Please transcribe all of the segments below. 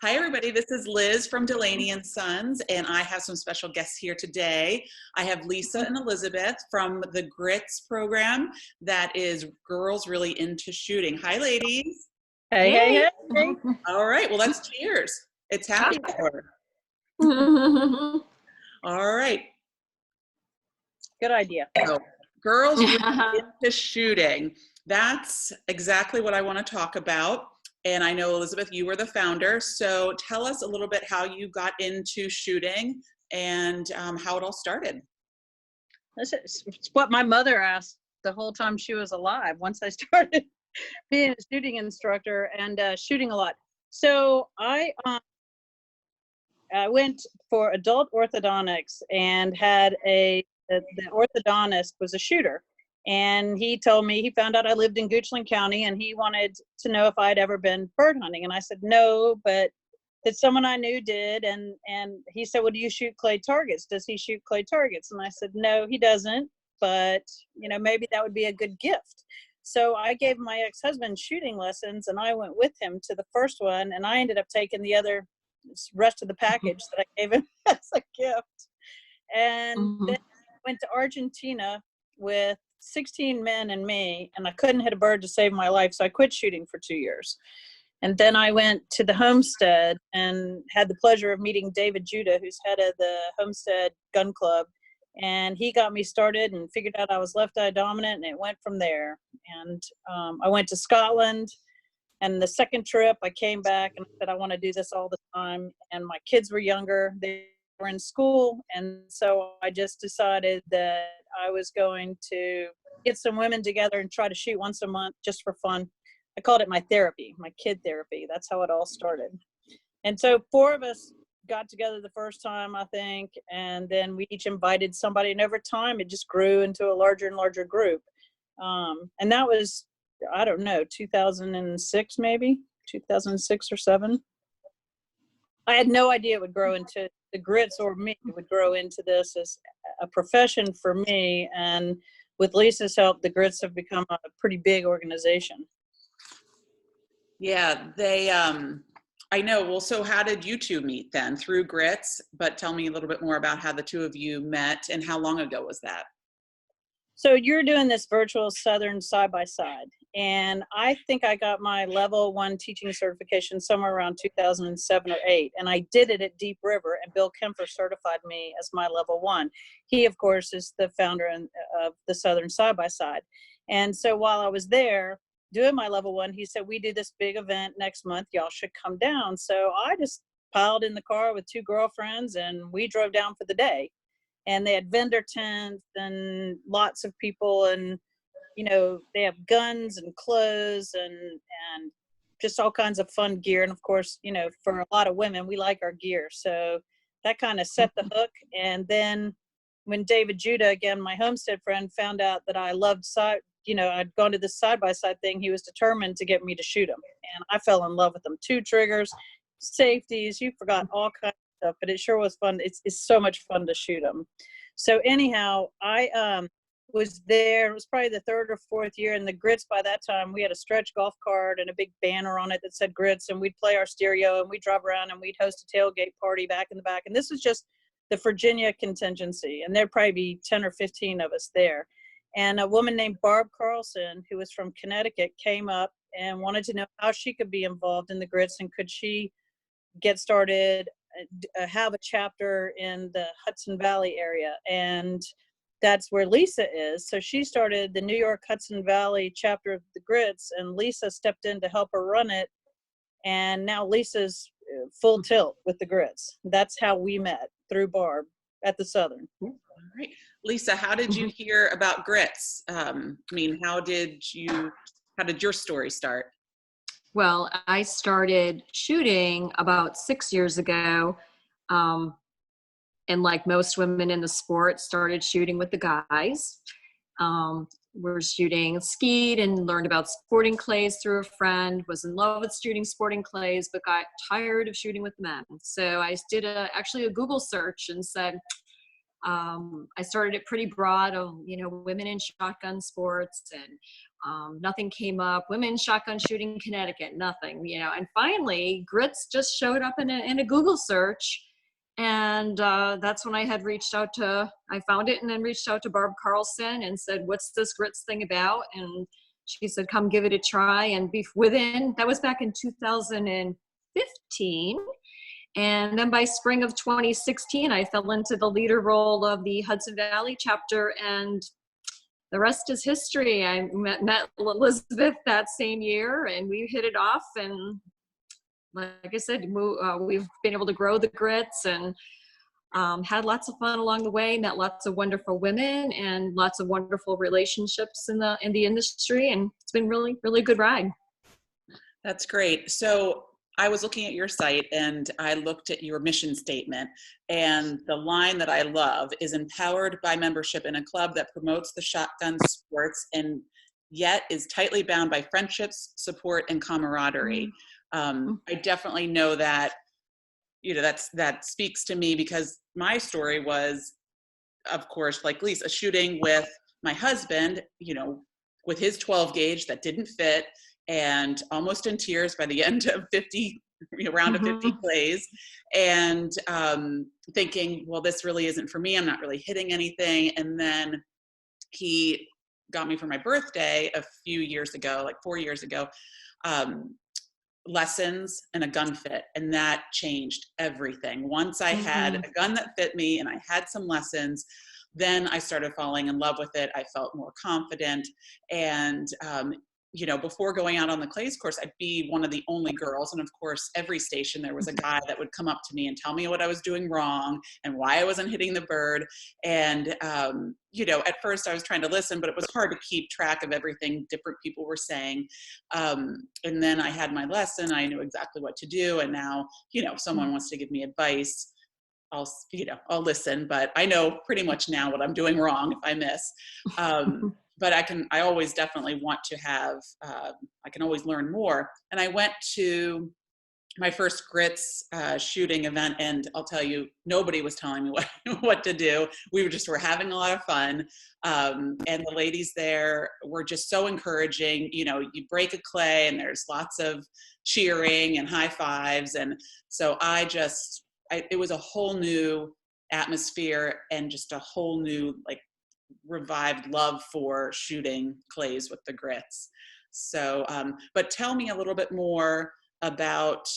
Hi, everybody. This is Liz from Delaney and Sons, and I have some special guests here today. I have Lisa and Elizabeth from the GRITS program that is Girls Really Into Shooting. Hi, ladies. Hey, hey, hey. All right. Well, let's cheers. It's happy hour. All right. Good idea. So, Girls Really Into Shooting. That's exactly what I want to talk about. And I know, Elizabeth, you were the founder. So tell us a little bit how you got into shooting and how it all started. It's what my mother asked the whole time she was alive once I started being a shooting instructor and shooting a lot. So I went for adult orthodontics and had the orthodontist was a shooter. And he told me, he found out I lived in Goochland County and he wanted to know if I'd ever been bird hunting. And I said, no, but that someone I knew did. And he said, well, do you shoot clay targets? Does he shoot clay targets? And I said, no, he doesn't. But, you know, maybe that would be a good gift. So I gave my ex-husband shooting lessons and I went with him to the first one. And I ended up taking the rest of the package that I gave him as a gift. And then I went to Argentina with 16 men and me, and I couldn't hit a bird to save my life, so I quit shooting for 2 years. And then I went to the homestead and had the pleasure of meeting David Judah, who's head of the Homestead Gun Club, and he got me started and figured out I was left eye dominant, and it went from there. And I went to Scotland, and the second trip I came back and I said I want to do this all the time, and my kids were younger, they were in school, and so I just decided that I was going to get some women together and try to shoot once a month just for fun. I called it my therapy, my kid therapy. That's how it all started. And so 4 of us got together the first time, I think, and then we each invited somebody, and over time it just grew into a larger and larger group. And that was, I don't know, 2006 maybe, 2006 or 7. I had no idea it would grow into the GRITS or me. It would grow into this as a profession for me. And with Lisa's help, the GRITS have become a pretty big organization. Yeah, they, I know. Well, so how did you two meet then? Through GRITS, but tell me a little bit more about how the two of you met and how long ago was that? So you're doing this virtual Southern side-by-side, and I think I got my level 1 teaching certification somewhere around 2007 or 8, and I did it at Deep River, and Bill Kemper certified me as my level 1. He, of course, is the founder of the Southern side-by-side. And so while I was there doing my level 1, he said, we do this big event next month, y'all should come down. So I just piled in the car with 2 girlfriends, and we drove down for the day. And they had vendor tents and lots of people, and you know, they have guns and clothes and just all kinds of fun gear. And of course, you know, for a lot of women, we like our gear, so that kind of set the hook. And then when David Judah, again my homestead friend, found out that I loved I'd gone to this side-by-side thing, he was determined to get me to shoot them, and I fell in love with them. 2 triggers, safeties, you forgot all kinds of stuff, but it sure was fun. It's so much fun to shoot them. So anyhow, I was there. It was probably the 3rd or 4th year, and the GRITS, by that time we had a stretch golf cart and a big banner on it that said GRITS, and we'd play our stereo and we'd drive around and we'd host a tailgate party back in the back. And this was just the Virginia contingency, and there'd probably be 10 or 15 of us there. And a woman named Barb Carlson, who was from Connecticut, came up and wanted to know how she could be involved in the GRITS, and could she get started, have a chapter in the Hudson Valley area. And that's where Lisa is. So she started the New York Hudson Valley chapter of the GRITS, and Lisa stepped in to help her run it. And now Lisa's full tilt with the GRITS. That's how we met, through Barb at the Southern. All right. Lisa, how did you hear about GRITS? I mean, how did your story start? Well, I started shooting about 6 years ago. And like most women in the sport, started shooting with the guys. We're shooting, skied and learned about sporting clays through a friend, was in love with shooting sporting clays, but got tired of shooting with men. So I did actually a Google search and said, I started it pretty broad of, you know, women in shotgun sports, and nothing came up. Women shotgun shooting Connecticut, nothing, you know. And finally, grits just showed up in a Google search. And that's when I had reached out to, I found it and then reached out to Barb Carlson and said, what's this grits thing about? And she said, come give it a try. And within, that was back in 2015. And then by spring of 2016, I fell into the leader role of the Hudson Valley chapter, and the rest is history. I met Elizabeth that same year, and we hit it off. And like I said, we've been able to grow the grits, and had lots of fun along the way. Met lots of wonderful women and lots of wonderful relationships in the industry, and it's been really, really good ride. That's great. So I was looking at your site and I looked at your mission statement, and the line that I love is empowered by membership in a club that promotes the shotgun sports and yet is tightly bound by friendships, support, and camaraderie. I definitely know that, you know, that speaks to me, because my story was, of course, like Lisa, a shooting with my husband, you know, with his 12 gauge that didn't fit, and almost in tears by the end of 50, you know, round of 50 plays, and thinking, well, this really isn't for me. I'm not really hitting anything. And then he got me for my birthday a few years ago, like 4 years ago, lessons and a gun fit, and that changed everything. Once I had a gun that fit me and I had some lessons, then I started falling in love with it. I felt more confident, and you know, before going out on the clays course, I'd be one of the only girls, and of course every station there was a guy that would come up to me and tell me what I was doing wrong and why I wasn't hitting the bird. And you know, at first I was trying to listen, but it was hard to keep track of everything different people were saying. And then I had my lesson, I knew exactly what to do, and now, you know, if someone wants to give me advice, I'll listen, but I know pretty much now what I'm doing wrong if I miss. But I always definitely want to have, I can always learn more. And I went to my first grits shooting event, and I'll tell you, nobody was telling me what to do. We were having a lot of fun. And the ladies there were just so encouraging. You know, you break a clay and there's lots of cheering and high fives. And so it was a whole new atmosphere and just a whole new, like, revived love for shooting clays with the grits. So, but tell me a little bit more about,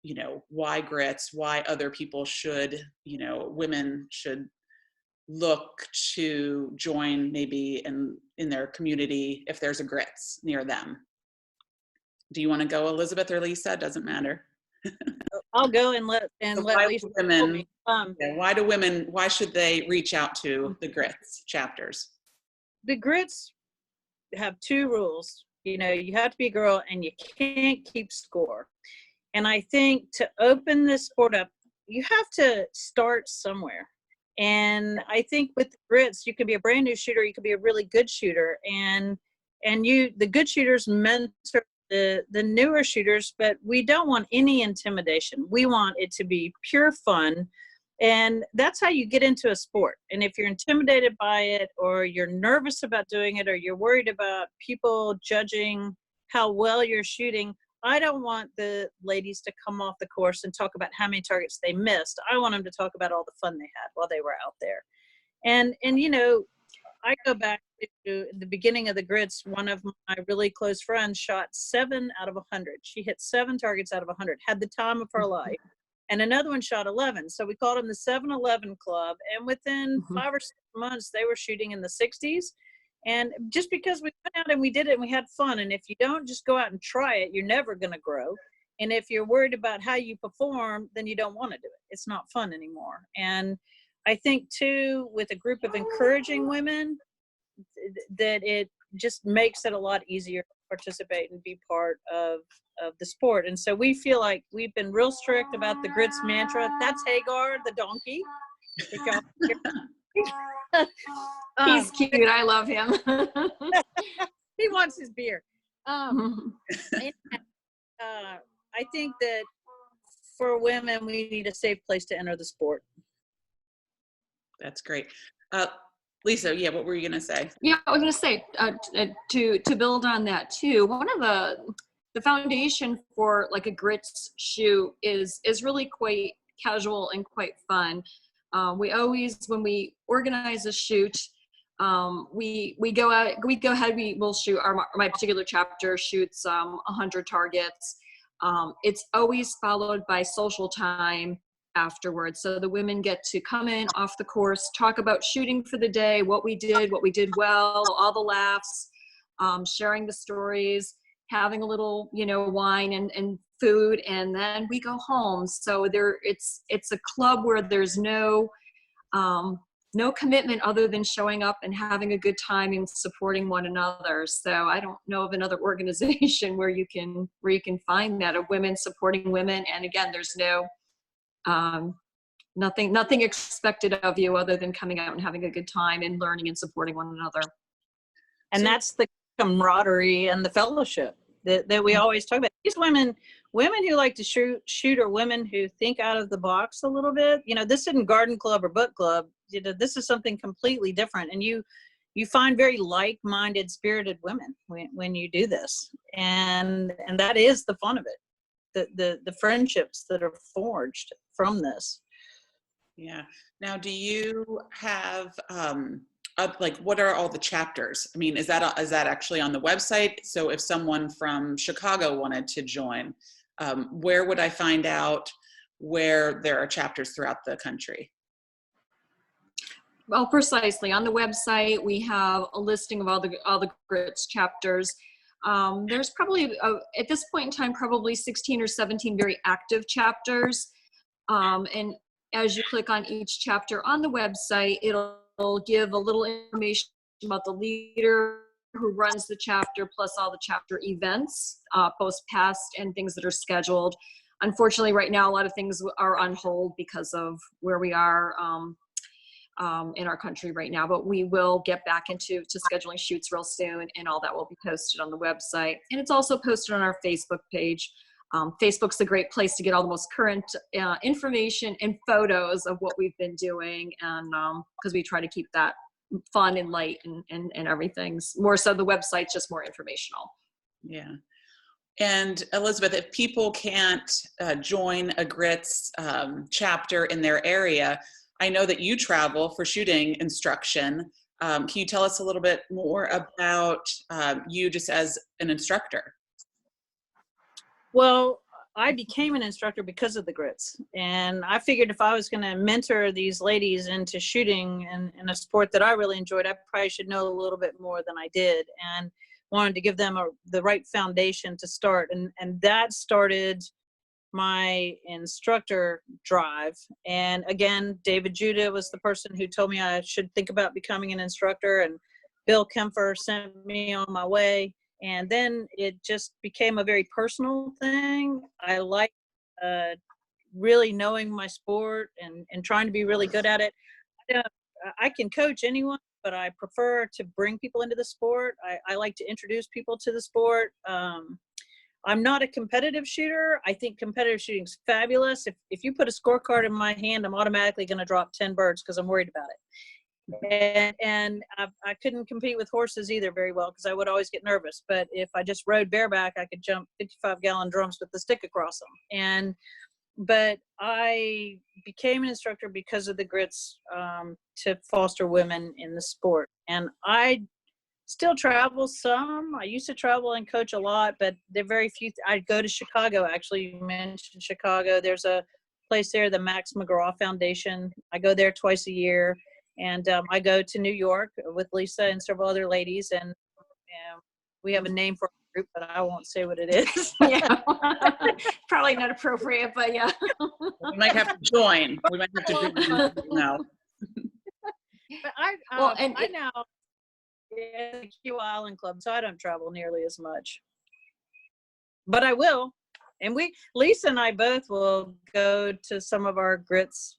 you know, why grits, why other people should, you know, women should look to join maybe in their community if there's a grits near them. Do you want to go, Elizabeth or Lisa? Doesn't matter. I'll go and let Lisa tell me. Why should they reach out to the grits chapters? The grits have two rules. You know, you have to be a girl and you can't keep score. And I think to open this sport up, you have to start somewhere. And I think with the grits, you can be a brand new shooter, you can be a really good shooter, and the good shooters mentor the newer shooters, but we don't want any intimidation. We want it to be pure fun. And that's how you get into a sport. And if you're intimidated by it, or you're nervous about doing it, or you're worried about people judging how well you're shooting, I don't want the ladies to come off the course and talk about how many targets they missed. I want them to talk about all the fun they had while they were out there. And you know, I go back to the beginning of the grits. One of my really close friends shot 7 out of 100. She hit 7 targets out of 100, had the time of her life. And another one shot 11. So we called them the 7-11 Club. And within 5 or 6 months, they were shooting in the 60s. And just because we went out and we did it and we had fun. And if you don't just go out and try it, you're never going to grow. And if you're worried about how you perform, then you don't want to do it. It's not fun anymore. And I think, too, with a group of encouraging women, that it just makes it a lot easier to participate and be part of the sport. And so we feel like we've been real strict about the grits mantra. That's Hagar, the donkey. He's cute. I love him. He wants his beer. I think that for women, we need a safe place to enter the sport. That's great. Lisa, yeah, what were you going to say? Yeah, I was going to say, to build on that too, one of the foundation for like a grits shoot is really quite casual and quite fun. We always, when we organize a shoot, we go ahead, we'll shoot my particular chapter shoots 100 targets. It's always followed by social time afterwards. So the women get to come in off the course, talk about shooting for the day, what we did well, all the laughs, sharing the stories, having a little, wine and food, and then we go home. So it's a club where there's no commitment other than showing up and having a good time and supporting one another. So I don't know of another organization where you can find that, of women supporting women. And again, there's no nothing expected of you other than coming out and having a good time and learning and supporting one another. And that's the camaraderie and the fellowship that we always talk about. These women who like to shoot are women who think out of the box a little bit. This isn't garden club or book club. This is something completely different. And you find very like-minded, spirited women when you do this. And that is the fun of it. The friendships that are forged from this. Yeah. Now, do you have what are all the chapters? I mean, is that actually on the website? So if someone from Chicago wanted to join, where would I find out where there are chapters throughout the country? Well, precisely. On the website, we have a listing of all the GRITS chapters. There's probably, at this point in time, probably 16 or 17 very active chapters. And as you click on each chapter on the website, it'll give a little information about the leader who runs the chapter, plus all the chapter events, both past and things that are scheduled. Unfortunately, right now, a lot of things are on hold because of where we are in our country right now, but we will get back into scheduling shoots real soon, and all that will be posted on the website. And it's also posted on our Facebook page. Facebook's a great place to get all the most current information and photos of what we've been doing, and because we try to keep that fun and light and everything. More so, the website's just more informational. Yeah. And Elizabeth, if people can't join a GRITS chapter in their area, I know that you travel for shooting instruction. Can you tell us a little bit more about you just as an instructor? Well, I became an instructor because of the GRITS. And I figured if I was going to mentor these ladies into shooting in a sport that I really enjoyed, I probably should know a little bit more than I did, and wanted to give them the right foundation to start. And that started my instructor drive. And again, David Judah was the person who told me I should think about becoming an instructor, and Bill Kempfer sent me on my way. And then it just became a very personal thing. I like really knowing my sport and trying to be really good at it. I can coach anyone, but I prefer to bring people into the sport. I like to introduce people to the sport. I'm not a competitive shooter. I think competitive shooting is fabulous. If you put a scorecard in my hand, I'm automatically going to drop 10 birds because I'm worried about it. And I couldn't compete with horses either very well because I would always get nervous. But if I just rode bareback, I could jump 55-gallon drums with the stick across them. But I became an instructor because of the GRITS to foster women in the sport. And I still travel some. I used to travel and coach a lot, but there are very few. I'd go to Chicago. Actually, you mentioned Chicago. There's a place there, the Max McGraw Foundation. I go there twice a year. And I go to New York with Lisa and several other ladies, and we have a name for our group, but I won't say what it is. Yeah, probably not appropriate, but yeah. We might have to join. We might have to join now. But I now in the Q Island Club, so I don't travel nearly as much. But I will. And Lisa and I both will go to some of our GRITS.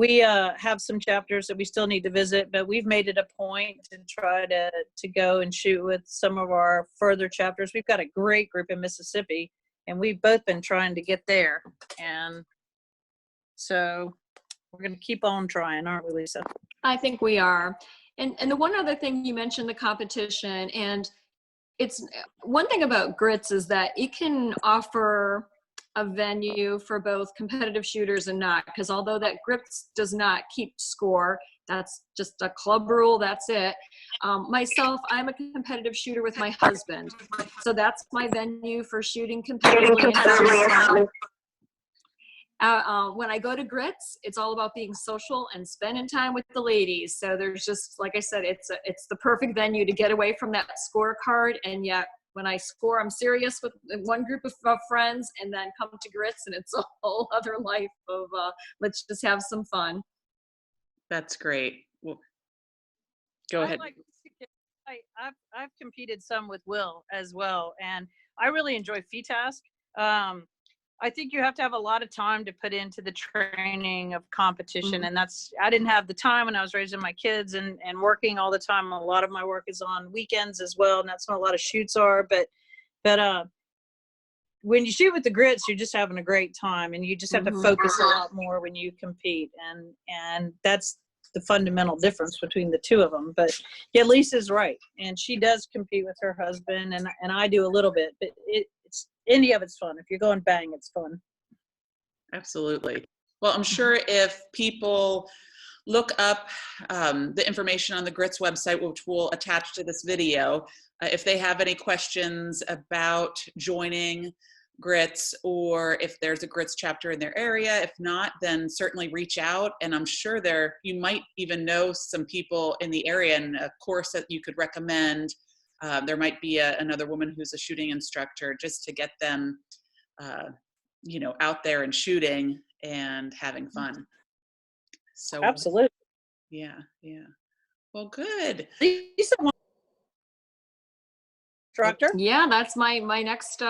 We have some chapters that we still need to visit, but we've made it a point to try to go and shoot with some of our further chapters. We've got a great group in Mississippi, and we've both been trying to get there. And so We're going to keep on trying, aren't we, Lisa? I think we are. And the one other thing you mentioned, the competition, and it's one thing about GRITS is that it can offer a venue for both competitive shooters and not, because although that GRITS does not keep score, that's just a club rule, that's it. Myself, I'm a competitive shooter with my husband. So that's my venue for shooting competitively and having fun. When I go to GRITS, it's all about being social and spending time with the ladies. So there's just, like I said, it's the perfect venue to get away from that scorecard. And yet when I score, I'm serious with one group of friends, and then come to GRITS and it's a whole other life of let's just have some fun. That's great. Well, go ahead. I've competed some with Will as well, and I really enjoy FETASC. I think you have to have a lot of time to put into the training of competition. And I didn't have the time when I was raising my kids and working all the time. A lot of my work is on weekends as well. And that's when a lot of shoots are, but when you shoot with the GRITS, you're just having a great time, and you just have to focus a lot more when you compete. And that's the fundamental difference between the two of them. But yeah, Lisa's right. And she does compete with her husband, and I do a little bit, but any of it's fun. If you're going bang, it's fun. Absolutely. Well, I'm sure if people look up the information on the GRITS website, which we'll attach to this video, if they have any questions about joining GRITS, or if there's a GRITS chapter in their area. If not, then certainly reach out. And I'm sure you might even know some people in the area and a course that you could recommend. There might be another woman who's a shooting instructor, just to get them, out there and shooting and having fun. So absolutely. Yeah. Well, good. Lisa, instructor? Yeah, that's my next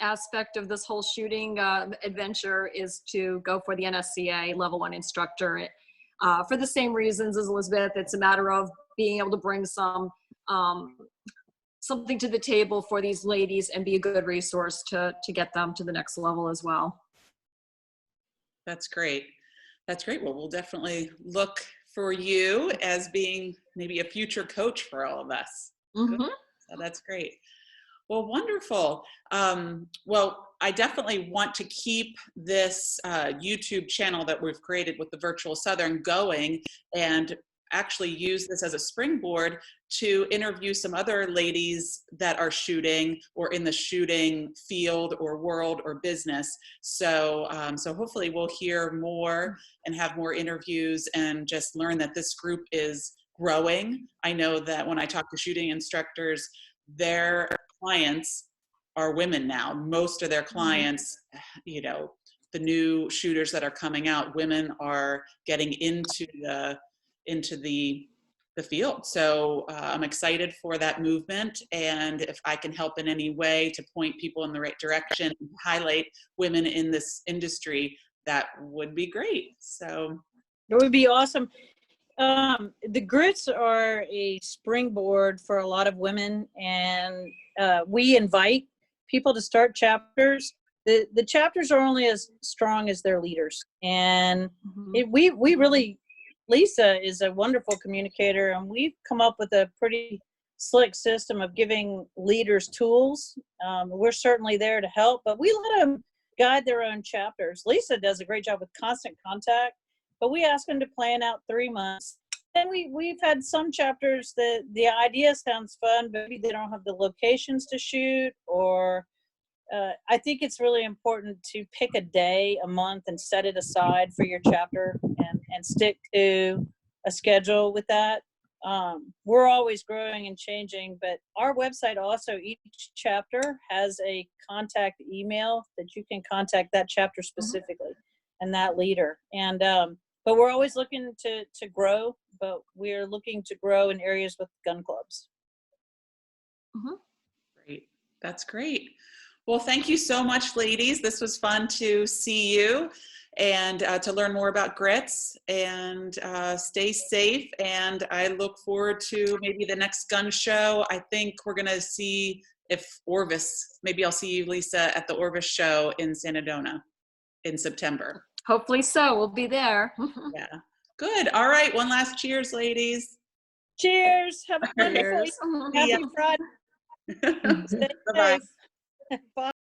aspect of this whole shooting adventure, is to go for the NSCA level 1 instructor. For the same reasons as Elizabeth, it's a matter of being able to bring something to the table for these ladies and be a good resource to get them to the next level as well. That's great. Well, we'll definitely look for you as being maybe a future coach for all of us. So that's great. Well, wonderful. Well, I definitely want to keep this YouTube channel that we've created with the Virtual Southern going, and actually use this as a springboard to interview some other ladies that are shooting or in the shooting field or world or business. So, so hopefully we'll hear more and have more interviews and just learn that this group is growing. I know that when I talk to shooting instructors, their clients are women now. Most of their clients, the new shooters that are coming out, women are getting into the field. So I'm excited for that movement, and if I can help in any way to point people in the right direction, highlight women in this industry, that would be great. So it would be awesome. The GRITS are a springboard for a lot of women, and we invite people to start chapters. The chapters are only as strong as their leaders, and we really, Lisa is a wonderful communicator, and we've come up with a pretty slick system of giving leaders tools. We're certainly there to help, but we let them guide their own chapters. Lisa does a great job with constant contact, but we ask them to plan out 3 months. And we've had some chapters that the idea sounds fun, but maybe they don't have the locations to shoot, or I think it's really important to pick a day a month and set it aside for your chapter, and stick to a schedule with that. We're always growing and changing, but our website also, each chapter has a contact email that you can contact that chapter specifically and that leader. And but we're always looking to grow, but we're looking to grow in areas with gun clubs. Great. That's great. Well, thank you so much, ladies. This was fun to see you and to learn more about GRITS, and stay safe. And I look forward to maybe the next gun show. I think we're going to see if Orvis, maybe I'll see you, Lisa, at the Orvis show in Santa Dona in September. Hopefully so. We'll be there. Yeah. Good. All right. One last cheers, ladies. Cheers. Have a wonderful Cheers. evening. Happy Friday. Stay Bye-bye. safe. Bye.